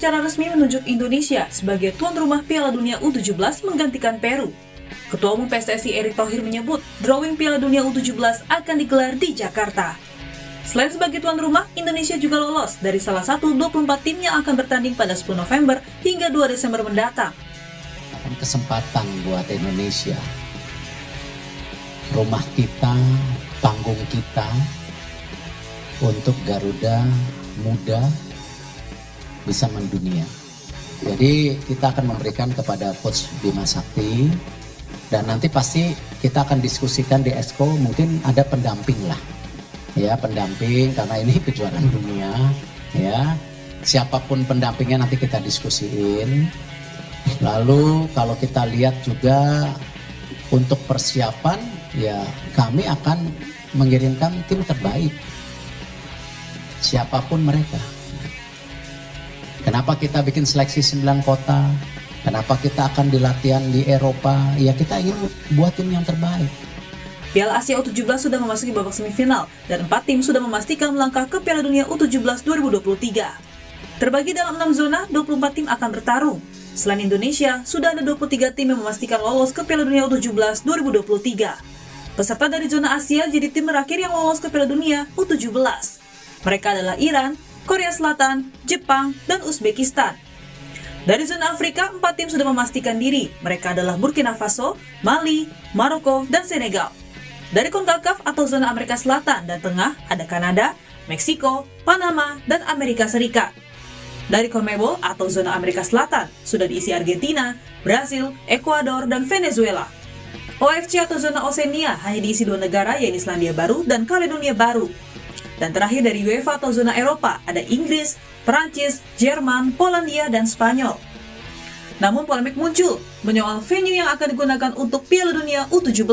secara resmi menunjuk Indonesia sebagai tuan rumah Piala Dunia U17 menggantikan Peru. Ketua Umum PSSI Erick Thohir menyebut drawing Piala Dunia U17 akan digelar di Jakarta. Selain sebagai tuan rumah, Indonesia juga lolos dari salah satu 24 tim yang akan bertanding pada 10 November hingga 2 Desember mendatang. Kesempatan buat Indonesia. Rumah kita, panggung kita untuk Garuda Muda bisa mendunia. Jadi kita akan memberikan kepada Coach Bima Sakti dan nanti pasti kita akan diskusikan di Exco, mungkin ada pendamping lah. Ya, pendamping karena ini kejuaraan dunia, ya. Siapapun pendampingnya nanti kita diskusiin. Lalu kalau kita lihat juga untuk persiapan, ya kami akan mengirimkan tim terbaik. Siapapun mereka. Kenapa kita bikin seleksi 9 kota? Kenapa kita akan dilatihan di Eropa? Ya kita ingin buat tim yang terbaik. Piala Asia U17 sudah memasuki babak semifinal dan 4 tim sudah memastikan melangkah ke Piala Dunia U17 2023. Terbagi dalam 6 zona, 24 tim akan bertarung. Selain Indonesia, sudah ada 23 tim yang memastikan lolos ke Piala Dunia U17 2023. Peserta dari zona Asia jadi tim terakhir yang lolos ke Piala Dunia U17. Mereka adalah Iran, Korea Selatan, Jepang, dan Uzbekistan. Dari zona Afrika, 4 tim sudah memastikan diri. Mereka adalah Burkina Faso, Mali, Maroko, dan Senegal. Dari CONCACAF atau zona Amerika Selatan dan Tengah, ada Kanada, Meksiko, Panama, dan Amerika Serikat. Dari CONMEBOL atau zona Amerika Selatan, sudah diisi Argentina, Brasil, Ekuador, dan Venezuela. OFC atau zona Oseania hanya diisi 2 negara, yaitu Selandia Baru dan Kaledonia Baru. Dan terakhir dari UEFA atau zona Eropa, ada Inggris, Perancis, Jerman, Polandia, dan Spanyol. Namun polemik muncul menyoal venue yang akan digunakan untuk Piala Dunia U17.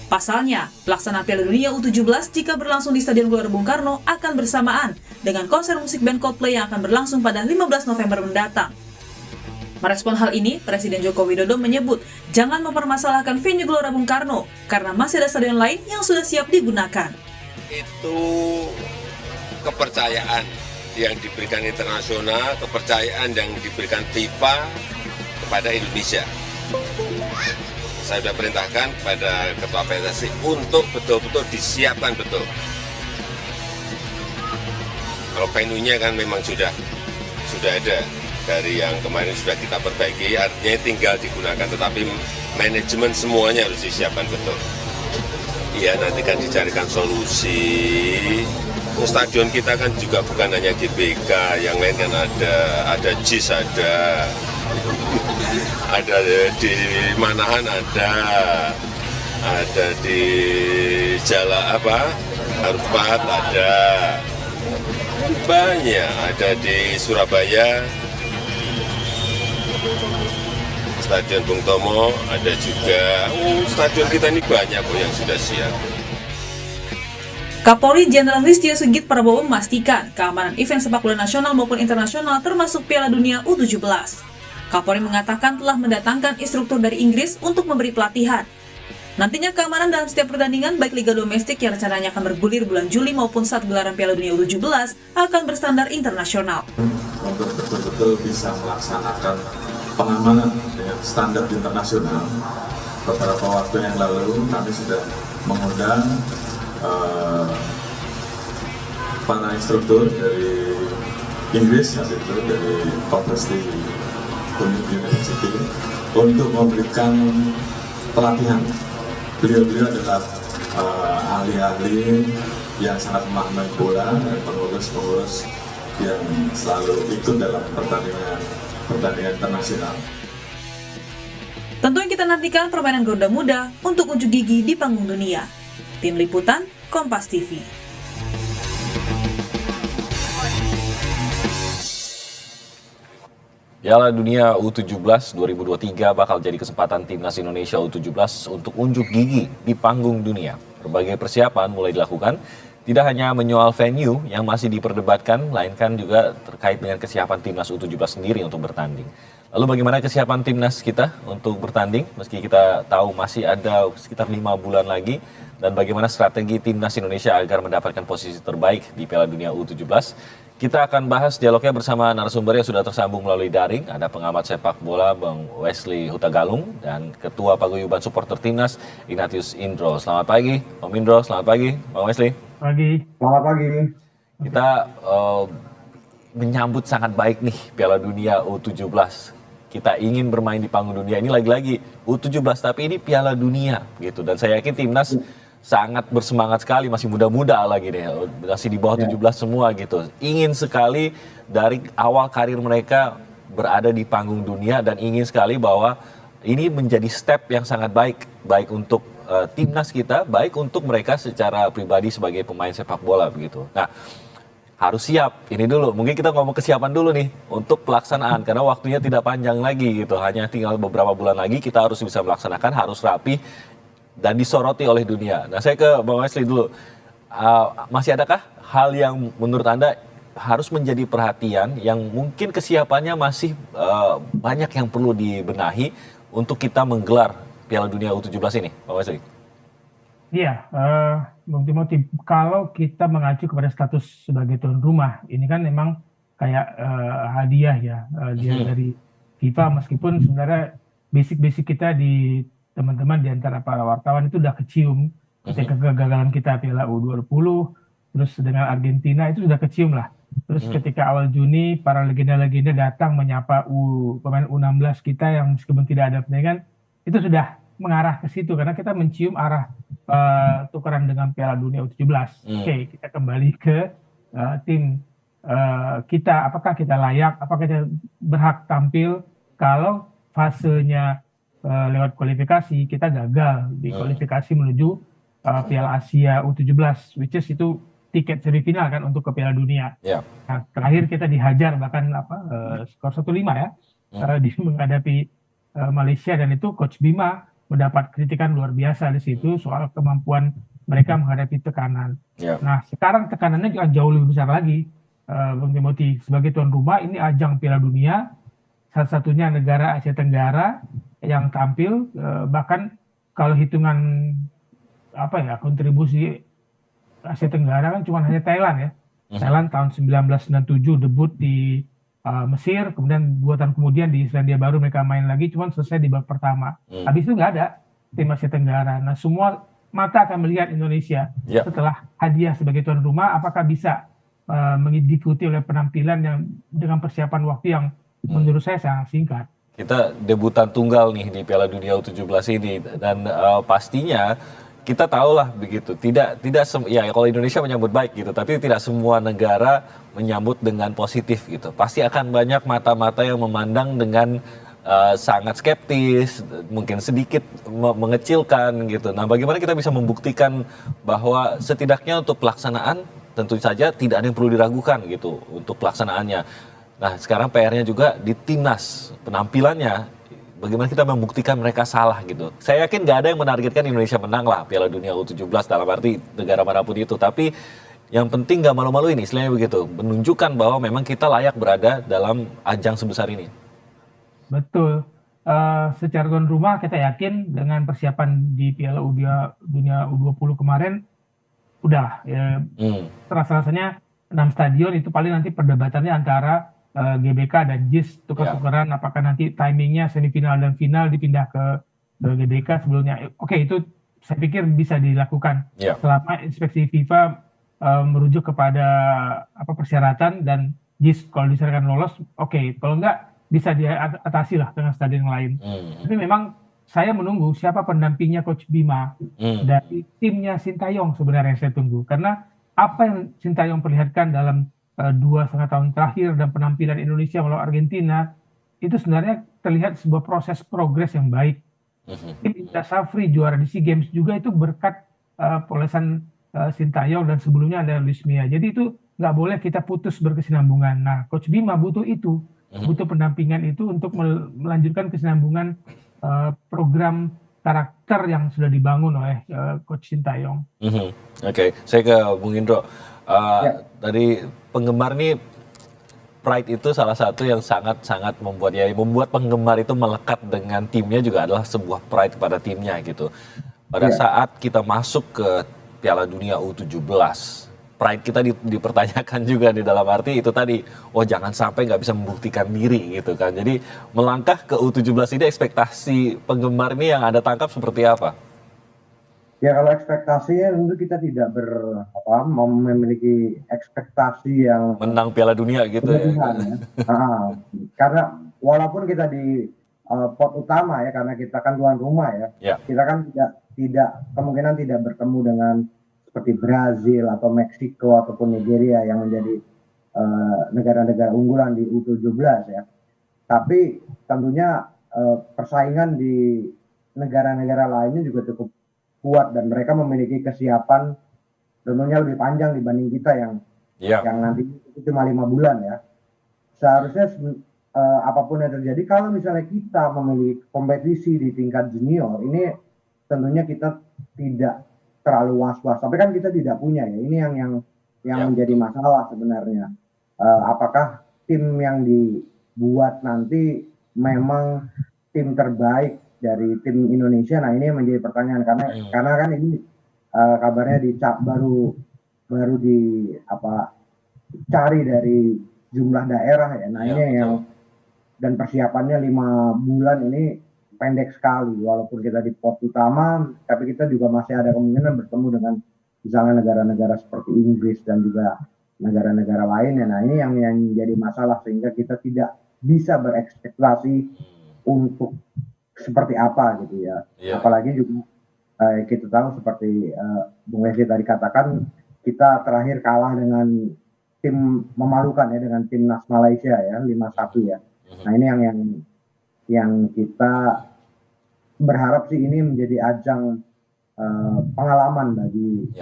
Pasalnya, pelaksanaan Piala Dunia U17 jika berlangsung di Stadion Gelora Bung Karno akan bersamaan dengan konser musik band Coldplay yang akan berlangsung pada 15 November mendatang. Merespon hal ini, Presiden Joko Widodo menyebut jangan mempermasalahkan venue Gelora Bung Karno karena masih ada stadion lain yang sudah siap digunakan. Itu kepercayaan yang diberikan internasional, kepercayaan yang diberikan FIFA kepada Indonesia. Saya sudah perintahkan kepada Ketua PSSI untuk betul-betul disiapkan betul. Kalau venue-nya kan memang sudah ada dari yang kemarin sudah kita perbaiki, artinya tinggal digunakan, tetapi manajemen semuanya harus disiapkan betul. Iya, nanti kan dicarikan solusi. Stadion kita kan juga bukan hanya GBK, yang lain kan ada JIS, ada di Manahan, ada di Harpat, ada banyak, ada di Surabaya, Stadion Bung Tomo, ada juga, stadion kita ini banyak kok yang sudah siap. Kapolri Jenderal Listio Sigit Prabowo memastikan keamanan event sepak bola nasional maupun internasional termasuk Piala Dunia U17. Kapolri mengatakan telah mendatangkan instruktur dari Inggris untuk memberi pelatihan. Nantinya keamanan dalam setiap pertandingan baik liga domestik yang rencananya akan bergulir bulan Juli maupun saat gelaran Piala Dunia U17 akan berstandar internasional. Untuk betul-betul bisa melaksanakan pengamanan dengan standar internasional, beberapa waktu yang lalu kami sudah mengundang para instruktur dari Inggris, saat itu dari University untuk memberikan pelatihan. Beliau-beliau adalah ahli-ahli yang sangat memahami bola dan pengurus-pengurus yang selalu ikut dalam pertandingan internasional. Tentu yang kita nantikan permainan Garuda Muda untuk unjuk gigi di panggung dunia. Tim Liputan, Kompas TV. Piala Dunia U17 2023 bakal jadi kesempatan Timnas Indonesia U17 untuk unjuk gigi di panggung dunia. Berbagai persiapan mulai dilakukan, tidak hanya menyoal venue yang masih diperdebatkan, melainkan juga terkait dengan kesiapan Timnas U17 sendiri untuk bertanding. Lalu bagaimana kesiapan Timnas kita untuk bertanding, meski kita tahu masih ada sekitar 5 bulan lagi, dan bagaimana strategi Timnas Indonesia agar mendapatkan posisi terbaik di Piala Dunia U17? Kita akan bahas dialognya bersama narasumber yang sudah tersambung melalui daring. Ada pengamat sepak bola Bang Wesley Hutagalung dan Ketua Paguyuban Supporter Timnas Ignatius Indro. Selamat pagi, Om Indro. Selamat pagi, Bang Wesley. Pagi. Selamat pagi. Kita menyambut sangat baik nih Piala Dunia U17. Kita ingin bermain di panggung dunia. Ini lagi-lagi U17 tapi ini Piala Dunia gitu. Dan saya yakin Timnas sangat bersemangat sekali, masih muda-muda lagi deh, masih di bawah 17 semua gitu. Ingin sekali dari awal karir mereka berada di panggung dunia dan ingin sekali bahwa ini menjadi step yang sangat baik untuk timnas kita, baik untuk mereka secara pribadi sebagai pemain sepak bola begitu. Nah, harus siap. Ini dulu, mungkin kita ngomong kesiapan dulu nih untuk pelaksanaan karena waktunya tidak panjang lagi gitu. Hanya tinggal beberapa bulan lagi kita harus bisa melaksanakan, harus rapi dan disoroti oleh dunia. Nah, saya ke Bang Wesley dulu. Masih adakah hal yang menurut Anda harus menjadi perhatian yang mungkin kesiapannya masih banyak yang perlu dibenahi untuk kita menggelar Piala Dunia U17 ini, Bang Wesley? Iya, Bung Timothy, kalau kita mengacu kepada status sebagai tuan rumah, ini kan memang kayak hadiah ya, dari FIFA, meskipun sebenarnya basic kita di teman-teman di antara para wartawan itu udah kecium ketika kegagalan kita Piala U20, terus dengan Argentina itu sudah kecium lah. Terus ketika awal Juni para legenda-legenda datang menyapa pemain U16 kita yang meskipun tidak ada pertandingan, itu sudah mengarah ke situ karena kita mencium arah tukeran dengan Piala Dunia U17. Oke, kita kembali ke tim kita, apakah kita layak, apakah kita berhak tampil kalau fasenya lewat kualifikasi kita gagal di kualifikasi menuju Piala Asia U17, which is itu tiket semifinal kan untuk ke Piala Dunia. Nah, terakhir kita dihajar bahkan skor 1-5 ya di menghadapi Malaysia, dan itu Coach Bima mendapat kritikan luar biasa di situ soal kemampuan mereka menghadapi tekanan. Nah, sekarang tekanannya juga jauh lebih besar lagi, Bung Timothy. Sebagai tuan rumah, ini ajang Piala Dunia, satu-satunya negara Asia Tenggara yang tampil, bahkan kalau hitungan kontribusi Asia Tenggara kan cuma hanya Thailand ya. Thailand tahun 1997 debut di Mesir, kemudian 2 tahun kemudian di Selandia Baru mereka main lagi, cuma selesai di babak pertama. Habis itu nggak ada tim Asia Tenggara. Nah, semua mata akan melihat Indonesia setelah hadiah sebagai tuan rumah, apakah bisa mengikuti oleh penampilan yang dengan persiapan waktu yang menurut saya sangat singkat. Kita debutan tunggal nih di Piala Dunia U17 ini, dan pastinya kita tahulah begitu. Tidak ya kalau Indonesia menyambut baik gitu, tapi tidak semua negara menyambut dengan positif gitu. Pasti akan banyak mata-mata yang memandang dengan sangat skeptis, mungkin sedikit mengecilkan gitu. Nah, bagaimana kita bisa membuktikan bahwa setidaknya untuk pelaksanaan tentu saja tidak ada yang perlu diragukan gitu untuk pelaksanaannya. Nah, sekarang PR-nya juga di timnas, penampilannya, bagaimana kita membuktikan mereka salah gitu. Saya yakin nggak ada yang menargetkan Indonesia menang lah Piala Dunia U17 dalam arti negara manapun itu. Tapi yang penting nggak malu-maluin, istilahnya begitu. Menunjukkan bahwa memang kita layak berada dalam ajang sebesar ini. Betul. Secara tuan rumah kita yakin dengan persiapan di Piala Dunia U20 kemarin, udah ya, rasa-rasanya 6 stadion itu paling nanti perdebatannya antara GBK dan JIS tukar-tukaran, apakah nanti timingnya semifinal dan final dipindah ke GBK sebelumnya. Oke, itu saya pikir bisa dilakukan selama inspeksi FIFA merujuk kepada persyaratan dan JIS kalau disarankan lolos. Oke, kalau enggak bisa diatasi lah dengan stadion lain. Tapi memang saya menunggu siapa pendampingnya Coach Bima dari timnya Sintayong sebenarnya saya tunggu, karena apa yang Sintayong perlihatkan dalam 2,5 tahun terakhir dan penampilan Indonesia melawan Argentina itu sebenarnya terlihat sebuah proses progres yang baik. Tim Indra Safri juara di SEA Games juga itu berkat polesan Sintayong, dan sebelumnya ada Luis Mia. Jadi itu nggak boleh kita putus berkesinambungan. Nah, Coach Bima butuh itu, butuh pendampingan itu untuk melanjutkan kesinambungan program karakter yang sudah dibangun oleh Coach Sintayong. Oke, saya ke Bung Indro. Dari penggemar nih, pride itu salah satu yang sangat-sangat membuat penggemar itu melekat dengan timnya, juga adalah sebuah pride pada timnya gitu. Pada saat kita masuk ke Piala Dunia U17, pride kita dipertanyakan juga di dalam arti itu tadi, oh jangan sampai nggak bisa membuktikan diri gitu kan. Jadi melangkah ke U17 ini ekspektasi penggemar ini yang Anda tangkap seperti apa? Ya kalau ekspektasinya tentu kita tidak memiliki ekspektasi yang Menang Piala Dunia gitu ya. berlebihan ya. Karena walaupun kita di pot utama ya, karena kita kan tuan rumah ya, Ya. kita kan tidak kemungkinan tidak bertemu dengan seperti Brazil atau Meksiko ataupun Nigeria yang menjadi negara-negara unggulan di U17 ya. Tapi tentunya persaingan di negara-negara lainnya juga cukup kuat dan mereka memiliki kesiapan tentunya lebih panjang dibanding kita yang nanti itu cuma 5 bulan ya. Seharusnya apapun yang terjadi, kalau misalnya kita memiliki kompetisi di tingkat junior, ini tentunya kita tidak terlalu was-was. Tapi kan kita tidak punya ya. Ini yang menjadi masalah sebenarnya. Apakah tim yang dibuat nanti memang tim terbaik dari tim Indonesia? Nah ini yang menjadi pertanyaan karena kan ini kabarnya baru cari dari jumlah daerah ya. Nah ini yang dan persiapannya 5 bulan ini pendek sekali, walaupun kita di pot utama, tapi kita juga masih ada kemungkinan bertemu dengan misalnya negara-negara seperti Inggris dan juga negara-negara lainnya. Nah ini yang jadi masalah sehingga kita tidak bisa berekspektasi untuk seperti apa gitu ya. Apalagi juga kita tahu seperti Bung Wesley tadi katakan, kita terakhir kalah dengan tim memalukan ya, dengan timnas Malaysia ya 5-1 ya. Nah ini yang kita berharap sih ini menjadi ajang pengalaman bagi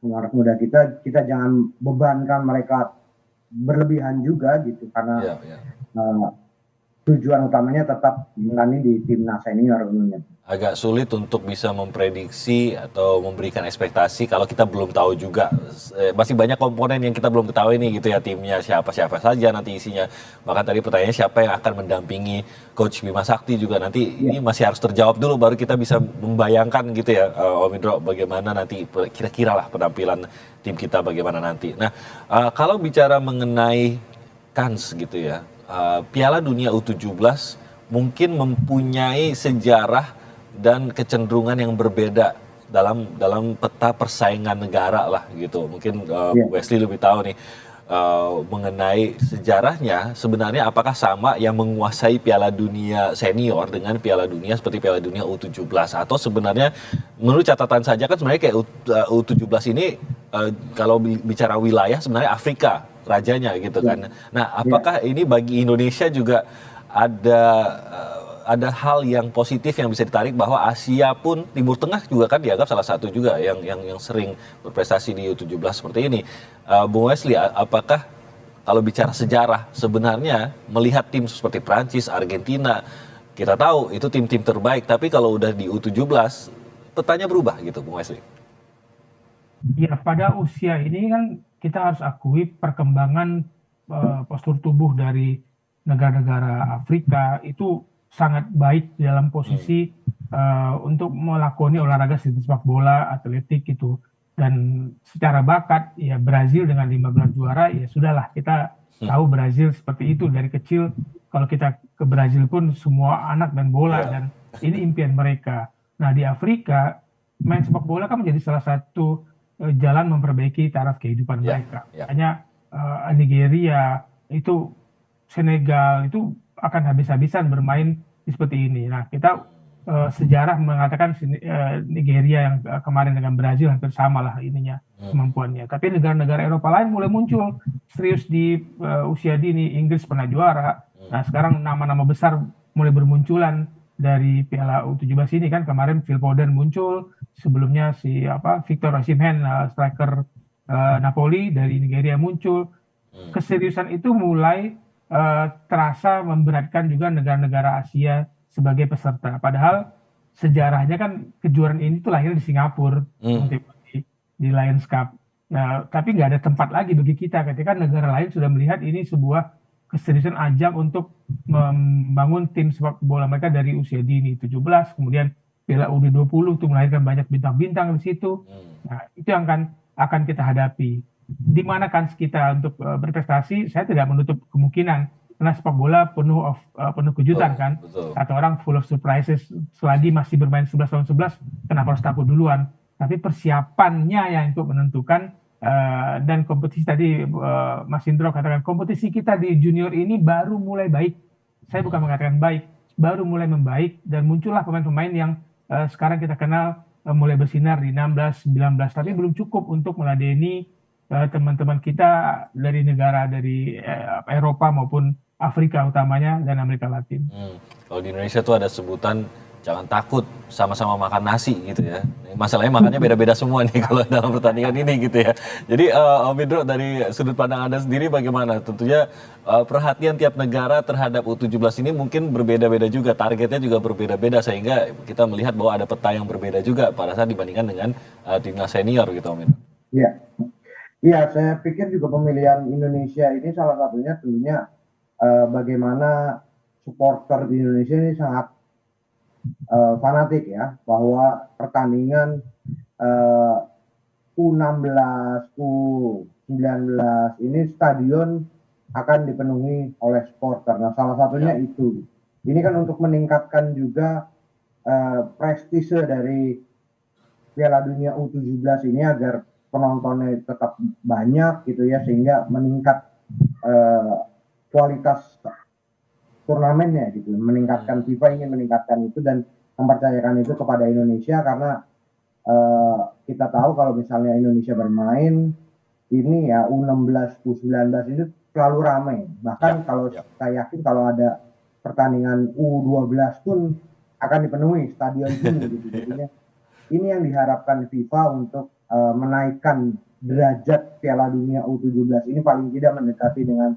anak muda kita. Kita jangan bebankan mereka berlebihan juga gitu, karena tujuan utamanya tetap menangani di timnas senior tentunya. Agak sulit untuk bisa memprediksi atau memberikan ekspektasi kalau kita belum tahu juga. Masih banyak komponen yang kita belum ketahui nih gitu ya, timnya siapa-siapa saja nanti isinya. Bahkan tadi pertanyaannya siapa yang akan mendampingi Coach Bima Sakti juga nanti ini masih harus terjawab dulu baru kita bisa membayangkan gitu ya, Om Indro, bagaimana nanti kira-kira lah penampilan tim kita bagaimana nanti. Nah, kalau bicara mengenai kans gitu ya, Piala Dunia U17 mungkin mempunyai sejarah dan kecenderungan yang berbeda dalam peta persaingan negara lah gitu. Mungkin Bu Wesley lebih tahu nih mengenai sejarahnya sebenarnya apakah sama yang menguasai Piala Dunia senior dengan Piala Dunia seperti Piala Dunia U17, atau sebenarnya menurut catatan saja kan sebenarnya kayak U17 ini kalau bicara wilayah sebenarnya Afrika rajanya gitu kan. Nah, apakah ini bagi Indonesia juga ada hal yang positif yang bisa ditarik bahwa Asia pun Timur Tengah juga kan dianggap salah satu juga yang sering berprestasi di U17 seperti ini. Bung Wesley, apakah kalau bicara sejarah sebenarnya melihat tim seperti Prancis, Argentina, kita tahu itu tim-tim terbaik, tapi kalau udah di U17 petanya berubah gitu, Bung Wesley. Ya, pada usia ini kan kita harus akui perkembangan postur tubuh dari negara-negara Afrika itu sangat baik dalam posisi untuk melakoni olahraga seperti sepak bola, atletik gitu. Dan secara bakat ya Brazil dengan 15 juara ya sudahlah, kita tahu Brazil seperti itu dari kecil. Kalau kita ke Brazil pun semua anak main bola dan ini impian mereka. Nah di Afrika main sepak bola kan menjadi salah satu jalan memperbaiki taraf kehidupan mereka. Hanya Nigeria itu, Senegal itu akan habis-habisan bermain seperti ini. Nah, kita sejarah mengatakan Nigeria yang kemarin dengan Brazil hampir sama lah ininya kemampuannya. Tapi negara-negara Eropa lain mulai muncul serius di usia dini. Inggris pernah juara. Nah, sekarang nama-nama besar mulai bermunculan dari Piala U17 ini kan. Kemarin Phil Foden muncul, sebelumnya Victor Osimhen, striker Napoli dari Nigeria muncul. Keseriusan itu mulai terasa memberatkan juga negara-negara Asia sebagai peserta. Padahal sejarahnya kan kejuaraan ini tuh lahir di Singapura, di Lions Cup. Nah, tapi nggak ada tempat lagi bagi kita ketika negara lain sudah melihat ini sebuah keseriusan ajang untuk membangun tim sepak bola mereka dari usia dini 17, kemudian Piala U20 itu melahirkan banyak bintang-bintang di situ. Nah, itu yang akan akan kita hadapi. Di mana kans kita untuk berprestasi, saya tidak menutup kemungkinan karena sepak bola penuh kejutan kan. Betul. Kata orang full of surprises, selagi masih bermain 11 lawan 11, kenapa harus takut duluan? Tapi persiapannya yang untuk menentukan, dan kompetisi tadi Mas Indro katakan kompetisi kita di junior ini baru mulai baik. Saya bukan mengatakan baik, baru mulai membaik dan muncullah pemain-pemain yang sekarang kita kenal mulai bersinar di 16, 19, tapi belum cukup untuk meladeni teman-teman kita dari negara dari Eropa maupun Afrika utamanya dan Amerika Latin. Kalau di Indonesia tuh ada sebutan jangan takut sama-sama makan nasi gitu ya. Masalahnya makannya beda-beda semua nih kalau dalam pertandingan ini gitu ya. Jadi Om Indro dari sudut pandang Anda sendiri bagaimana? Tentunya perhatian tiap negara terhadap U17 ini mungkin berbeda-beda juga, targetnya juga berbeda-beda sehingga kita melihat bahwa ada peta yang berbeda juga pada saat dibandingkan dengan timnas senior gitu Om Indro. Iya. Iya, saya pikir juga pemilihan Indonesia ini salah satunya tentunya bagaimana supporter di Indonesia ini sangat fanatik ya, bahwa pertandingan U16, U19 ini stadion akan dipenuhi oleh supporter. Nah, salah satunya itu. Ini kan untuk meningkatkan juga prestise dari Piala Dunia U17 ini agar penontonnya tetap banyak gitu ya, sehingga meningkat kualitas turnamennya gitu, meningkatkan FIFA ingin meningkatkan itu dan mempercayakan itu kepada Indonesia karena kita tahu kalau misalnya Indonesia bermain ini ya U16, U19 itu selalu ramai. Bahkan kalau saya yakin kalau ada pertandingan U12 pun akan dipenuhi stadion pun gitu. Jadinya ini yang diharapkan FIFA untuk menaikkan derajat Piala Dunia U17 ini paling tidak mendekati dengan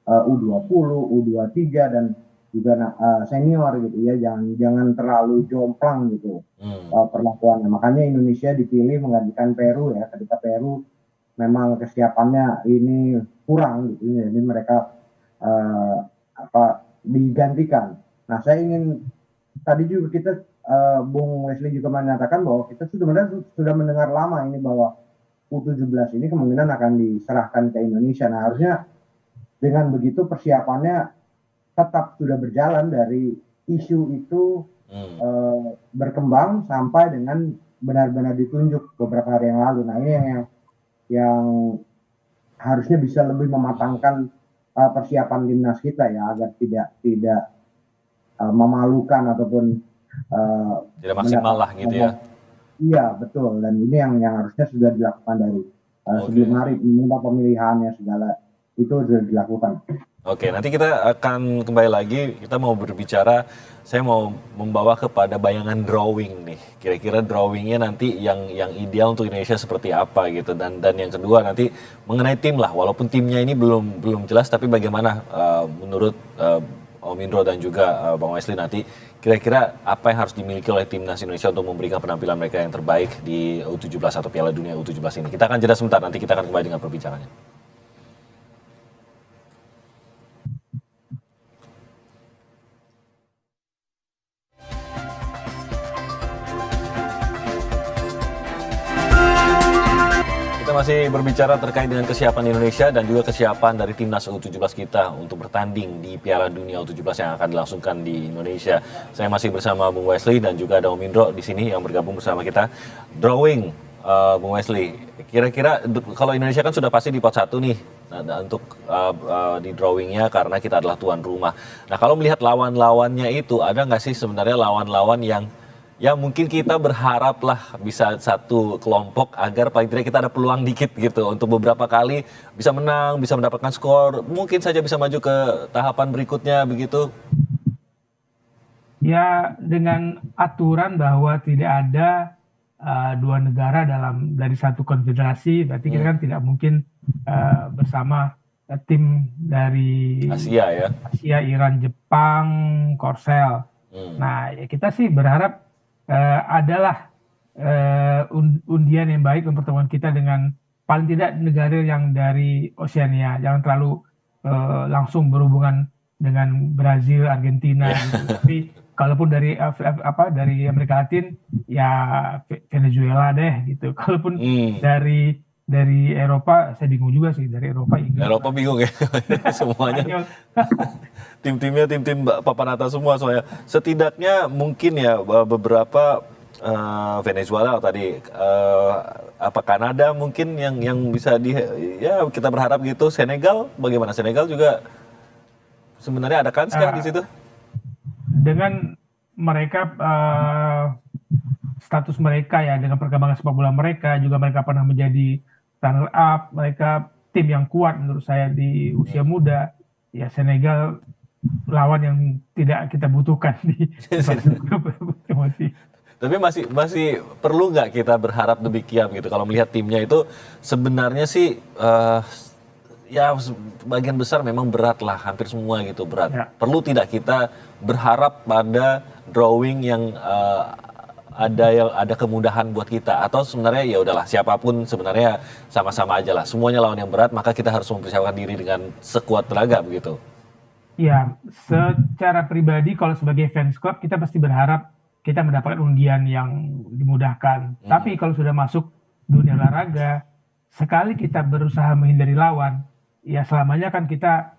U20, U23 dan juga senior gitu ya, jangan terlalu jomplang gitu perlakuannya. Makanya Indonesia dipilih menggantikan Peru ya, ketika Peru memang kesiapannya ini kurang gitu, jadi mereka digantikan. Nah, saya ingin tadi juga kita Bung Wesley juga menyatakan bahwa kita sudah mendengar lama ini bahwa U17 ini kemungkinan akan diserahkan ke Indonesia. Nah, harusnya dengan begitu persiapannya tetap sudah berjalan dari isu itu berkembang sampai dengan benar-benar ditunjuk beberapa hari yang lalu. Nah, ini yang harusnya bisa lebih mematangkan persiapan timnas kita ya, agar tidak memalukan ataupun tidak maksimal lah gitu ya. Iya betul, dan ini yang harusnya sudah dilakukan dari sebelum hari minta pemilihannya segala itu sudah dilakukan. Oke, nanti kita akan kembali lagi, kita mau berbicara, saya mau membawa kepada bayangan drawing nih. Kira-kira drawingnya nanti yang ideal untuk Indonesia seperti apa gitu. Dan yang kedua nanti mengenai tim lah, walaupun timnya ini belum jelas, tapi bagaimana menurut Om Indro dan juga Bang Wesley nanti kira-kira apa yang harus dimiliki oleh timnas Indonesia untuk memberikan penampilan mereka yang terbaik di U17 atau Piala Dunia U17 ini. Kita akan jeda sebentar, nanti kita akan kembali dengan perbincangannya. Kita masih berbicara terkait dengan kesiapan Indonesia dan juga kesiapan dari timnas U17 kita untuk bertanding di Piala Dunia U17 yang akan dilangsungkan di Indonesia. Saya masih bersama Bung Wesley dan juga ada Om Indro di sini yang bergabung bersama kita. Drawing, Bung Wesley, kira-kira kalau Indonesia kan sudah pasti di pot 1 nih untuk di drawingnya karena kita adalah tuan rumah. Nah, kalau melihat lawan-lawannya itu, ada nggak sih sebenarnya lawan-lawan yang ya mungkin kita berharap lah bisa satu kelompok agar paling tidak kita ada peluang dikit gitu untuk beberapa kali bisa menang, bisa mendapatkan skor, mungkin saja bisa maju ke tahapan berikutnya begitu? Ya, dengan aturan bahwa tidak ada dua negara dari satu konfederasi, berarti kita kan tidak mungkin bersama tim dari Asia ya, Iran, Jepang, Korsel. Nah, ya kita sih berharap adalah undian yang baik untuk pertemuan kita dengan paling tidak negara yang dari Oseania, jangan terlalu langsung berhubungan dengan Brazil, Argentina gitu. Tapi kalaupun dari Amerika Latin ya Venezuela deh gitu. Kalaupun dari dari Eropa saya bingung juga sih, dari Eropa Inggris. Eropa bingung ya semuanya. Spanyol. Tim-timnya tim-tim papan atas semua soalnya. Setidaknya mungkin ya beberapa Venezuela tadi apa Kanada mungkin yang bisa ya kita berharap gitu. Senegal bagaimana? Senegal juga sebenarnya ada kans kah di situ? Dengan mereka status mereka ya, dengan perkembangan sepak bola mereka, juga mereka pernah menjadi runner up, mereka tim yang kuat menurut saya di usia muda. Ya Senegal lawan yang tidak kita butuhkan di fase grup. Tapi masih perlu nggak kita berharap demikian gitu? Kalau melihat timnya itu sebenarnya sih ya bagian besar memang berat lah, hampir semua gitu berat. Ya. Perlu tidak kita berharap pada drawing yang ada kemudahan buat kita, atau sebenarnya ya udahlah siapapun sebenarnya sama-sama aja lah, semuanya lawan yang berat, maka kita harus mempersiapkan diri dengan sekuat tenaga begitu. Ya, secara pribadi kalau sebagai fans klub kita pasti berharap kita mendapatkan undian yang dimudahkan. Tapi kalau sudah masuk dunia olahraga, sekali kita berusaha menghindari lawan, ya selamanya kan kita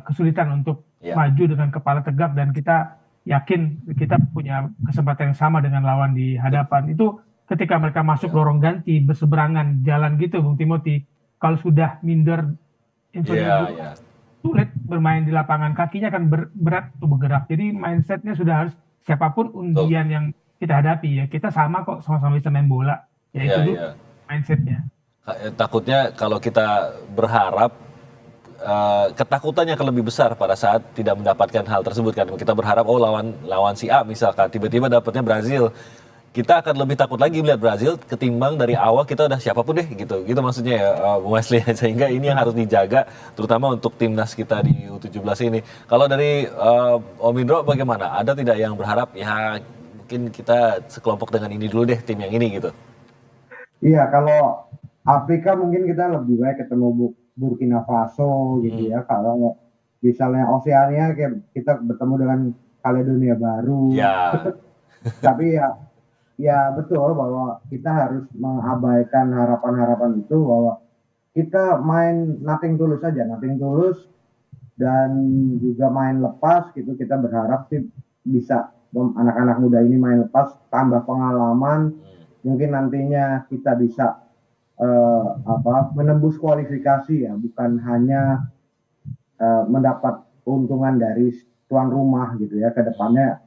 kesulitan untuk maju dengan kepala tegak, dan kita yakin kita punya kesempatan yang sama dengan lawan di hadapan. Itu ketika mereka masuk lorong ganti, berseberangan jalan gitu, Bung Timothy. Kalau sudah minder, sulit bermain di lapangan, kakinya akan berat untuk bergerak. Jadi mindsetnya sudah harus siapapun undian yang kita hadapi ya, kita sama kok, sama-sama bisa main bola. Ya itu dulu mindsetnya. Takutnya kalau kita berharap ketakutannya akan lebih besar pada saat tidak mendapatkan hal tersebut kan. Kita berharap lawan si A misalkan, tiba-tiba dapatnya Brazil. Kita akan lebih takut lagi melihat Brazil ketimbang dari awal kita udah siapapun deh gitu. Gitu maksudnya ya Bung Wesley. Sehingga ini yang harus dijaga terutama untuk timnas kita di U17 ini. Kalau dari Om Indro bagaimana? Ada tidak yang berharap ya mungkin kita sekelompok dengan ini dulu deh, tim yang ini gitu? Iya, kalau Afrika mungkin kita lebih baik ketemu Burkina Faso gitu ya. Kalau misalnya Oseania kita bertemu dengan Kaledonia Baru. Ya. Tapi ya betul bahwa kita harus mengabaikan harapan-harapan itu, bahwa kita main nothing tulus saja, nothing tulus, dan juga main lepas gitu. Kita berharap sih bisa anak-anak muda ini main lepas, tambah pengalaman, mungkin nantinya kita bisa menembus kualifikasi ya, bukan hanya mendapat keuntungan dari tuan rumah gitu ya. Kedepannya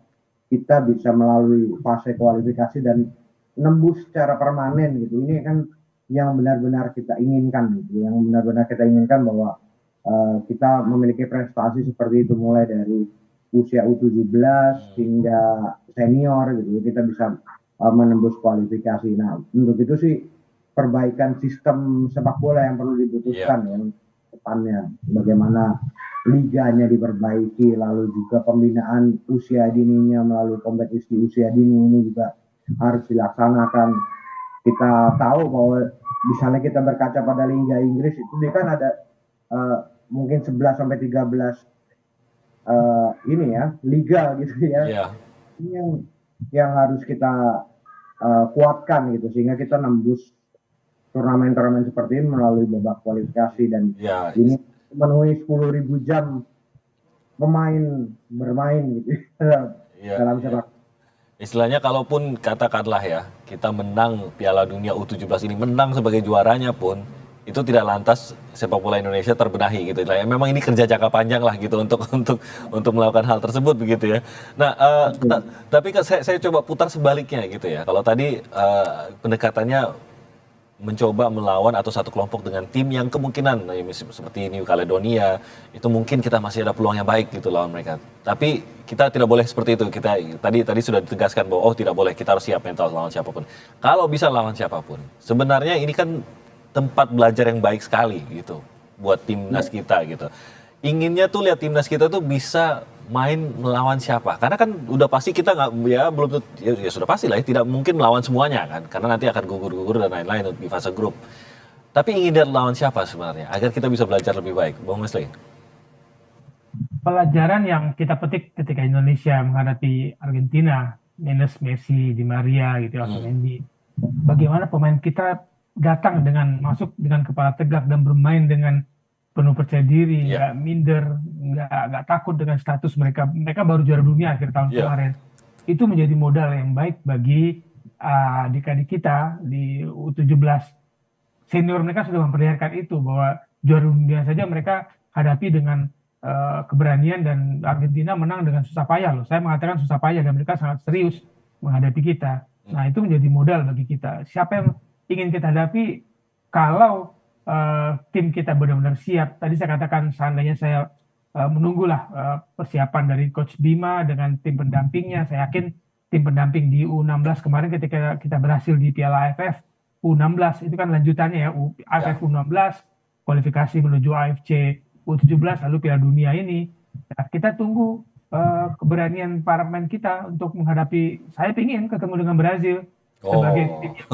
kita bisa melalui fase kualifikasi dan menembus secara permanen gitu. Ini kan yang benar-benar kita inginkan gitu, yang benar-benar kita inginkan, bahwa kita memiliki prestasi seperti itu mulai dari usia U17 hingga senior gitu. Kita bisa menembus kualifikasi. Nah, untuk itu sih perbaikan sistem sepak bola yang perlu dibutuhkan ya depannya. Bagaimana liganya diperbaiki, lalu juga pembinaan usia dininya melalui kompetisi usia dini ini juga harus dilaksanakan. Kita tahu bahwa misalnya kita berkaca pada Liga Inggris itu dia kan ada mungkin 11 sampai 13 ini ya, liga gitu ya. Ini yang harus kita kuatkan gitu, sehingga kita nembus turnamen-turnamen seperti ini melalui babak kualifikasi, dan ini memenuhi 10.000 jam pemain bermain gitu dalam sepak. Istilahnya kalaupun katakanlah ya kita menang Piala Dunia U17 ini, menang sebagai juaranya pun itu tidak lantas sepak bola Indonesia terbenahi gitu. Memang ini kerja jangka panjang lah gitu untuk melakukan hal tersebut begitu ya. Nah, tapi saya coba putar sebaliknya gitu ya. Kalau tadi pendekatannya mencoba melawan atau satu kelompok dengan tim yang kemungkinan seperti New Caledonia itu mungkin kita masih ada peluang yang baik gitu lawan mereka. Tapi kita tidak boleh seperti itu. Kita tadi sudah ditegaskan bahwa tidak boleh, kita harus siap mental lawan siapapun. Kalau bisa lawan siapapun, sebenarnya ini kan tempat belajar yang baik sekali gitu buat timnas kita gitu. Inginnya tuh lihat timnas kita tuh bisa main melawan siapa, karena kan udah pasti kita nggak ya sudah pasti lah ya, tidak mungkin melawan semuanya kan, karena nanti akan gugur dan lain-lain di fase grup. Tapi ingin lihat lawan siapa sebenarnya agar kita bisa belajar lebih baik, Bung Wesley? Pelajaran yang kita petik ketika Indonesia menghadapi Argentina minus Messi, Di Maria gitu atau Mendy, bagaimana pemain kita datang dengan masuk dengan kepala tegak dan bermain dengan penuh percaya diri, Iya. nggak minder, nggak takut dengan status mereka. Mereka baru juara dunia akhir tahun Iya. kemarin. Itu menjadi modal yang baik bagi adik-adik kita di U17. Senior mereka sudah memperlihatkan itu bahwa juara dunia saja mereka hadapi dengan keberanian, dan Argentina menang dengan susah payah loh. Saya mengatakan susah payah dan mereka sangat serius menghadapi kita. Nah, itu menjadi modal bagi kita. Siapa yang ingin kita hadapi kalau tim kita benar-benar siap. Tadi saya katakan seandainya saya menunggulah persiapan dari Coach Bima dengan tim pendampingnya. Saya yakin tim pendamping di U16 kemarin ketika kita berhasil di Piala AFF U16 itu kan lanjutannya ya, AFF U16 kualifikasi menuju AFC U17 lalu Piala Dunia ini. Ya, kita tunggu keberanian para pemain kita untuk menghadapi. Saya ingin ketemu dengan Brazil sebagai tim yang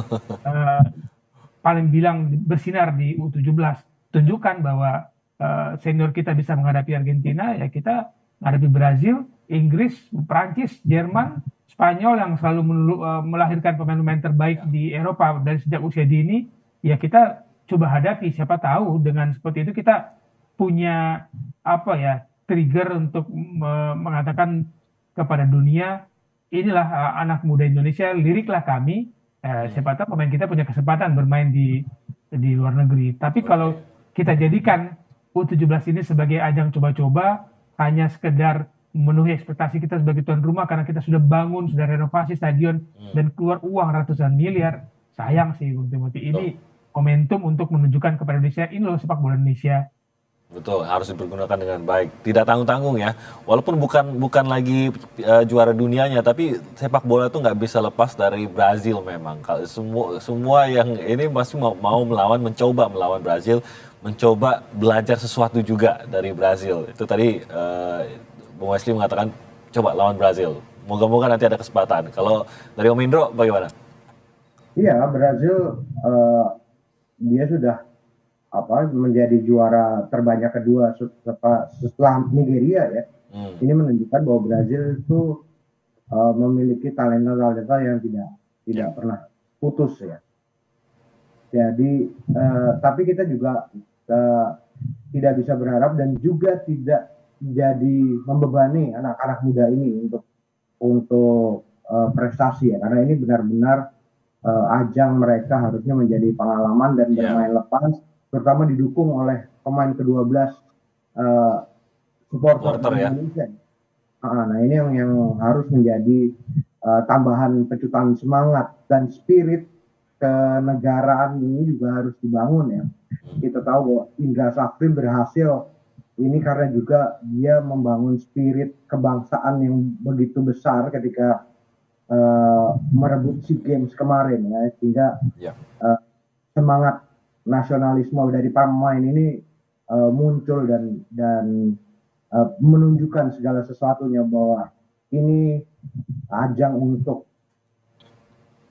paling bilang bersinar di U17. Tunjukkan bahwa senior kita bisa menghadapi Argentina, ya kita menghadapi Brazil, Inggris, Prancis, Jerman, Spanyol yang selalu melahirkan pemain-pemain terbaik di Eropa dari sejak usia dini. Ya kita coba hadapi, siapa tahu dengan seperti itu kita punya trigger untuk mengatakan kepada dunia, inilah anak muda Indonesia, liriklah kami. Siapa tahu pemain kita punya kesempatan bermain di luar negeri. Tapi kalau kita jadikan U17 ini sebagai ajang coba-coba, hanya sekedar memenuhi ekspektasi kita sebagai tuan rumah karena kita sudah bangun, sudah renovasi stadion dan keluar uang ratusan miliar, sayang sih Bung Timothy. Ini momentum untuk menunjukkan kepada Indonesia, ini loh sepak bola Indonesia. Betul, harus dipergunakan dengan baik. Tidak tanggung-tanggung ya. Walaupun bukan lagi juara dunianya, tapi sepak bola itu nggak bisa lepas dari Brazil memang. Kalau semua yang ini masih mau mencoba melawan Brazil, mencoba belajar sesuatu juga dari Brazil. Itu tadi Bung Wesley mengatakan coba lawan Brazil. Moga-moga nanti ada kesempatan. Kalau dari Om Indro bagaimana? Iya, Brazil dia sudah menjadi juara terbanyak kedua setelah Nigeria ya. Ini menunjukkan bahwa Brazil itu memiliki talenta-talenta yang tidak pernah putus ya. Jadi tapi kita juga tidak bisa berharap dan juga tidak jadi membebani anak-anak muda ini untuk prestasi ya, karena ini benar-benar ajang mereka harusnya menjadi pengalaman dan bermain lepas, terutama didukung oleh pemain ke-12 supporter Indonesia. Nah ini yang harus menjadi tambahan pecutan semangat, dan spirit kenegaraan ini juga harus dibangun ya. Kita tahu bahwa Indra Safri berhasil ini karena juga dia membangun spirit kebangsaan yang begitu besar ketika merebut SEA Games kemarin ya, sehingga semangat nasionalisme dari pemain ini muncul dan menunjukkan segala sesuatunya bahwa ini ajang untuk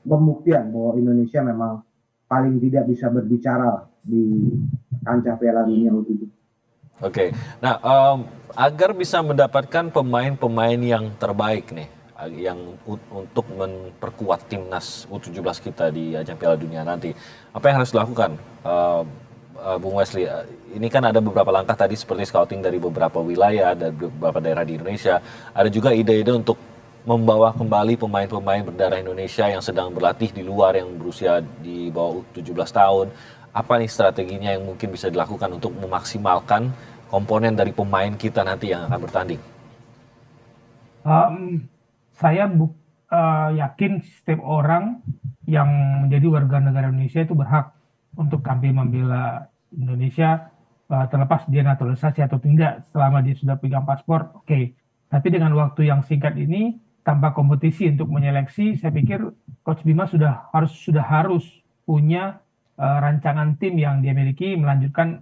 pembuktian bahwa Indonesia memang paling tidak bisa berbicara di kancah Piala Dunia U17. Oke, nah agar bisa mendapatkan pemain-pemain yang terbaik nih, yang untuk memperkuat timnas U17 kita di ajang Piala Dunia nanti, apa yang harus dilakukan, Bung Wesley? Ini kan ada beberapa langkah tadi seperti scouting dari beberapa wilayah dan beberapa daerah di Indonesia. Ada juga ide-ide untuk membawa kembali pemain-pemain berdarah Indonesia yang sedang berlatih di luar yang berusia di bawah 17 tahun. Apa nih strateginya yang mungkin bisa dilakukan untuk memaksimalkan komponen dari pemain kita nanti yang akan bertanding? Saya yakin setiap orang yang menjadi warga negara Indonesia itu berhak untuk tampil membela Indonesia, terlepas dia naturalisasi atau tidak. Selama dia sudah pegang paspor, oke. Tapi dengan waktu yang singkat ini, tanpa kompetisi untuk menyeleksi, saya pikir Coach Bima sudah harus punya rancangan tim yang dia miliki, melanjutkan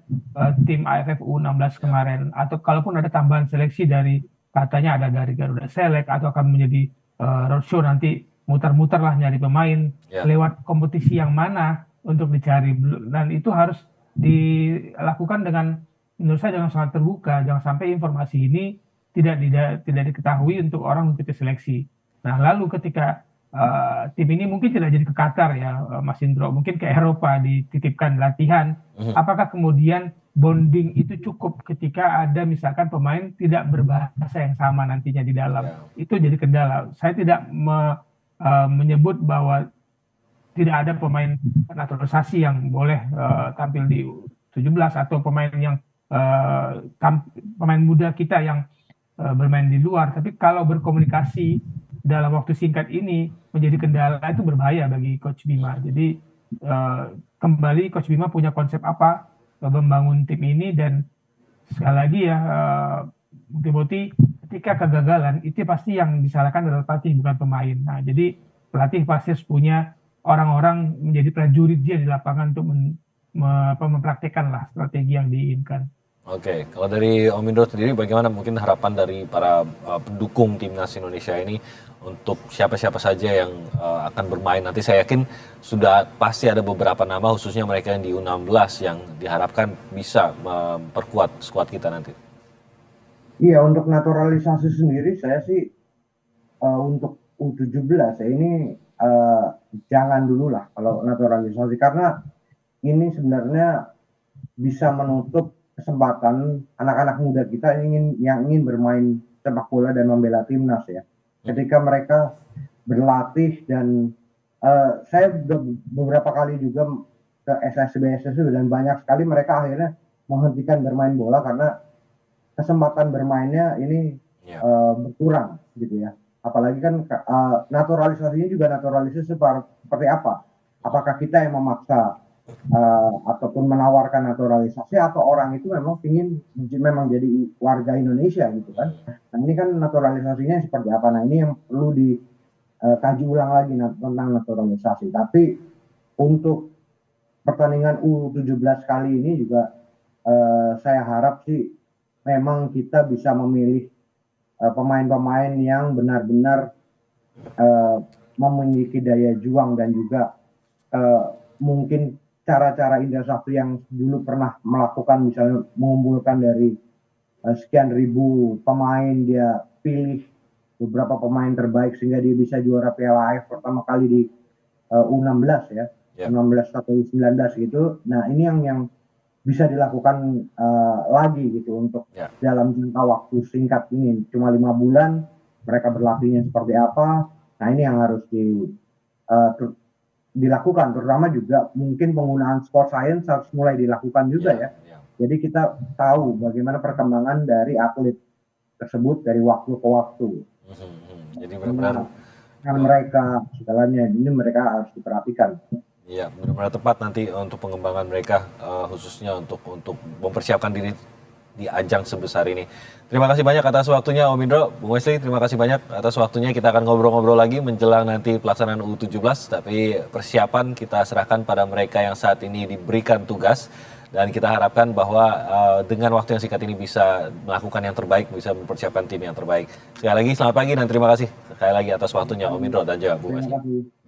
tim AFF U16 kemarin, atau kalaupun ada tambahan seleksi dari, katanya ada dari Garuda Select, atau akan menjadi roadshow nanti, muter-muter lah nyari pemain lewat kompetisi yang mana untuk dicari, dan itu harus dilakukan dengan, menurut saya, dengan sangat terbuka. Jangan sampai informasi ini tidak diketahui untuk orang mengikuti seleksi. Nah lalu ketika tim ini mungkin tidak jadi ke Qatar ya, Mas Indro, mungkin ke Eropa dititipkan latihan. Apakah kemudian bonding itu cukup ketika ada misalkan pemain tidak berbahasa yang sama nantinya di dalam? Itu jadi kendala. Saya tidak menyebut bahwa tidak ada pemain naturalisasi yang boleh tampil di 17 atau pemain yang pemain muda kita yang bermain di luar. Tapi kalau berkomunikasi dalam waktu singkat ini menjadi kendala, itu berbahaya bagi Coach Bima. Jadi kembali Coach Bima punya konsep apa membangun tim ini, dan sekali lagi ya Timothy, ketika kegagalan itu pasti yang disalahkan adalah pelatih bukan pemain. Nah, jadi pelatih pasti harus punya orang-orang menjadi prajurit dia di lapangan untuk mempraktekkan lah strategi yang diinginkan. Oke, kalau dari Om Indro sendiri bagaimana mungkin harapan dari para pendukung timnas Indonesia ini untuk siapa-siapa saja yang akan bermain nanti? Saya yakin sudah pasti ada beberapa nama, khususnya mereka yang di U16 yang diharapkan bisa memperkuat skuad kita nanti. Iya, untuk naturalisasi sendiri saya sih untuk U17 ya ini jangan dulu lah kalau naturalisasi, karena ini sebenarnya bisa menutup kesempatan anak-anak muda kita yang ingin bermain sepak bola dan membela timnas ya. Ketika mereka berlatih, dan saya beberapa kali juga ke SSB dan banyak sekali mereka akhirnya menghentikan bermain bola karena kesempatan bermainnya ini berkurang gitu ya. Apalagi kan naturalisasinya juga naturalisasi seperti apa? Apakah kita yang memaksa ataupun menawarkan naturalisasi, atau orang itu memang memang jadi warga Indonesia gitu kan? Nah, ini kan naturalisasinya seperti apa? Nah, ini yang perlu dikaji ulang lagi tentang naturalisasi. Tapi untuk pertandingan U17 kali ini juga saya harap sih memang kita bisa memilih pemain-pemain yang benar-benar memiliki daya juang, dan juga mungkin cara-cara Indra Safri yang dulu pernah melakukan, misalnya mengumpulkan dari sekian ribu pemain, dia pilih beberapa pemain terbaik sehingga dia bisa juara Piala AFF pertama kali di U16 ya, 16 atau U19 gitu. Nah, ini yang bisa dilakukan lagi gitu untuk dalam jangka waktu singkat ini, cuma 5 bulan mereka berlatihnya seperti apa. Nah, ini yang harus dilakukan, terutama juga mungkin penggunaan sport science harus mulai dilakukan juga ya. Jadi kita tahu bagaimana perkembangan dari atlet tersebut dari waktu ke waktu. Jadi benar-benar mereka segalanya ini mereka harus diperhatikan. Iya, benar-benar tepat nanti untuk pengembangan mereka, khususnya untuk mempersiapkan diri di ajang sebesar ini. Terima kasih banyak atas waktunya Om Indro. Bung Wesley, terima kasih banyak atas waktunya. Kita akan ngobrol-ngobrol lagi menjelang nanti pelaksanaan U17, tapi persiapan kita serahkan pada mereka yang saat ini diberikan tugas, dan kita harapkan bahwa dengan waktu yang singkat ini bisa melakukan yang terbaik, bisa mempersiapkan tim yang terbaik. Sekali lagi selamat pagi dan terima kasih sekali lagi atas waktunya Om Indro dan juga Bung Wesley.